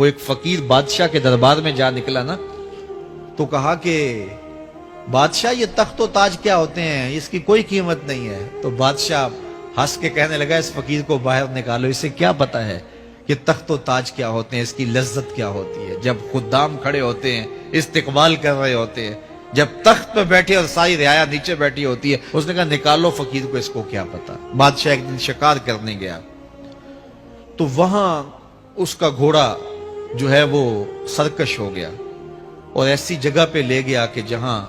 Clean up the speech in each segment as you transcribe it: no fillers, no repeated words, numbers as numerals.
وہ ایک فقیر بادشاہ کے دربار میں جا نکلا نا، تو کہا کہ بادشاہ یہ تخت و تاج کیا ہوتے ہیں، اس کی کوئی قیمت نہیں ہے۔ تو بادشاہ ہنس کے کہنے لگا اس فقیر کو باہر نکالو، اسے کیا پتا ہے کہ تخت و تاج کیا ہوتے ہیں، اس کی لذت کیا ہوتی ہے۔ جب خدام کھڑے ہوتے ہیں، استقبال کر رہے ہوتے ہیں، جب تخت پہ بیٹھے اور ساری رعایا نیچے بیٹھی ہوتی ہے، اس نے کہا نکالو فقیر کو، اس کو کیا پتا۔ بادشاہ ایک دن شکار کرنے گیا تو وہاں اس کا گھوڑا جو ہے وہ سرکش ہو گیا اور ایسی جگہ پہ لے گیا کہ جہاں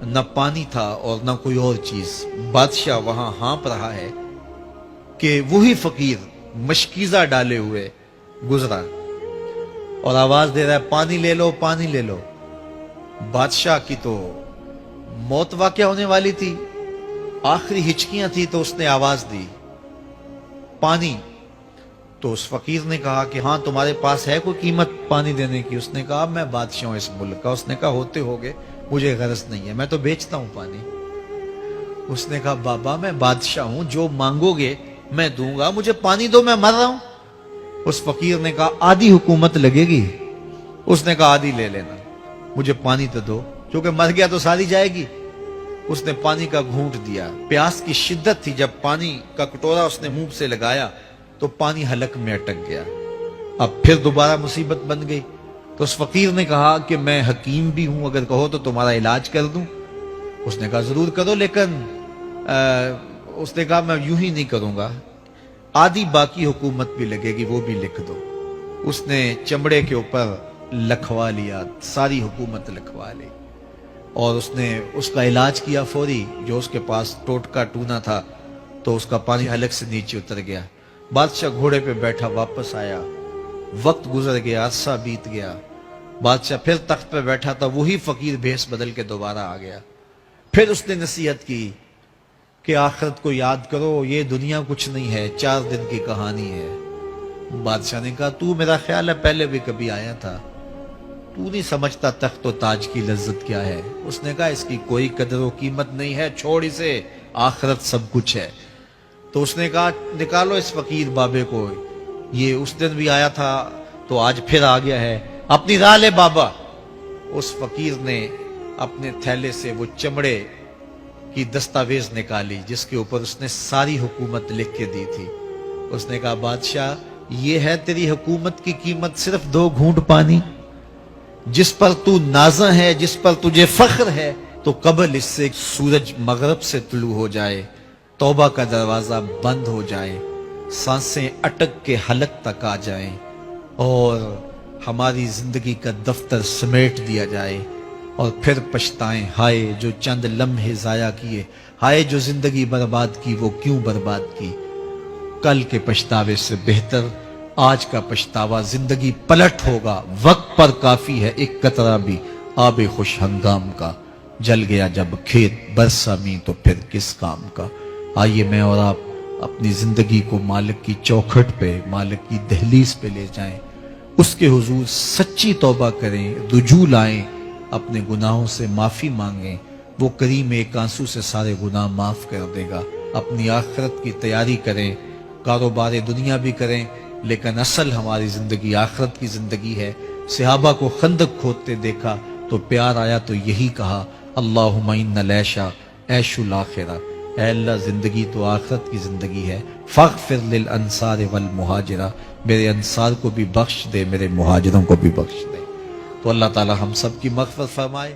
نہ پانی تھا اور نہ کوئی اور چیز۔ بادشاہ وہاں ہانپ رہا ہے کہ وہی فقیر مشکیزہ ڈالے ہوئے گزرا اور آواز دے رہا ہے پانی لے لو، پانی لے لو۔ بادشاہ کی تو موت واقع ہونے والی تھی، آخری ہچکیاں تھی، تو اس نے آواز دی پانی۔ تو اس فقیر نے کہا کہ ہاں تمہارے پاس ہے کوئی قیمت پانی دینے کی؟ اس نے کہا میں بادشاہ ہوں اس ملک کا۔ اس نے کہا ہوتے ہوگے، مجھے غرض نہیں ہے، میں تو بیچتا ہوں پانی۔ اس نے کہا بابا میں بادشاہ ہوں، جو مانگو گے میں دوں گا، مجھے پانی دو، میں مر رہا ہوں۔ اس فقیر نے کہا آدھی حکومت لگے گی۔ اس نے کہا آدھی لے لینا، مجھے پانی تو دو، کیونکہ مر گیا تو ساری جائے گی۔ اس نے پانی کا گھونٹ دیا، پیاس کی شدت تھی، جب پانی کا کٹورا اس نے منہ سے لگایا تو پانی حلق میں اٹک گیا۔ اب پھر دوبارہ مصیبت بن گئی۔ تو اس فقیر نے کہا کہ میں حکیم بھی ہوں، اگر کہو تو تمہارا علاج کر دوں۔ اس نے کہا ضرور کرو، لیکن اس نے کہا میں یوں ہی نہیں کروں گا، آدھی باقی حکومت بھی لگے گی، وہ بھی لکھ دو۔ اس نے چمڑے کے اوپر لکھوا لیا، ساری حکومت لکھوا لی، اور اس نے اس کا علاج کیا فوری۔ جو اس کے پاس ٹوٹکا ٹونا تھا تو اس کا پانی حلق سے نیچے اتر گیا۔ بادشاہ گھوڑے پہ بیٹھا واپس آیا، وقت گزر گیا، عرصہ بیت گیا۔ بادشاہ پھر تخت پہ بیٹھا تھا، وہی فقیر بھیس بدل کے دوبارہ آ گیا۔ پھر اس نے نصیحت کی کہ آخرت کو یاد کرو، یہ دنیا کچھ نہیں ہے، 4 دن کی کہانی ہے۔ بادشاہ نے کہا تو میرا خیال ہے پہلے بھی کبھی آیا تھا، تو نہیں سمجھتا تخت و تاج کی لذت کیا ہے۔ اس نے کہا اس کی کوئی قدر و قیمت نہیں ہے، چھوڑ اسے، آخرت سب کچھ ہے۔ تو اس نے کہا نکالو اس فقیر بابے کو، یہ اس دن بھی آیا تھا تو آج پھر آ گیا ہے، اپنی راہ لے بابا۔ اس فقیر نے اپنے تھیلے سے وہ چمڑے کی دستاویز نکالی جس کے اوپر اس نے ساری حکومت لکھ کے دی تھی۔ اس نے کہا بادشاہ یہ ہے تیری حکومت کی قیمت، صرف 2 گھونٹ پانی، جس پر تو نازاں ہے، جس پر تجھے فخر ہے، تو قبل اس سے سورج مغرب سے طلوع ہو جائے، توبہ کا دروازہ بند ہو جائے، سانسیں اٹک کے حلق تک آ جائیں، اور ہماری زندگی کا دفتر سمیٹ دیا جائے، اور پھر پچھتائیں ہائے جو چند لمحے ضائع کیے، ہائے جو زندگی برباد کی، وہ کیوں برباد کی۔ کل کے پچھتاوے سے بہتر آج کا پچھتاوا، زندگی پلٹ ہوگا، وقت پر کافی ہے ایک قطرہ بھی آب خوش ہنگام کا، جل گیا جب کھیت برسا می تو پھر کس کام کا۔ آئیے میں اور آپ اپنی زندگی کو مالک کی چوکھٹ پہ، مالک کی دہلیز پہ لے جائیں، اس کے حضور سچی توبہ کریں، رجوع لائیں، اپنے گناہوں سے معافی مانگیں، وہ کریم ایک آنسو سے سارے گناہ معاف کر دے گا۔ اپنی آخرت کی تیاری کریں، کاروبار دنیا بھی کریں، لیکن اصل ہماری زندگی آخرت کی زندگی ہے۔ صحابہ کو خندق کھودتے دیکھا تو پیار آیا تو یہی کہا اللہم ان العیش عیش الآخرہ، اے اللہ زندگی تو آخرت کی زندگی ہے، فاغفر للانصار والمہاجرہ، میرے انصار کو بھی بخش دے، میرے مہاجروں کو بھی بخش دے۔ تو اللہ تعالی ہم سب کی مغفرت فرمائے۔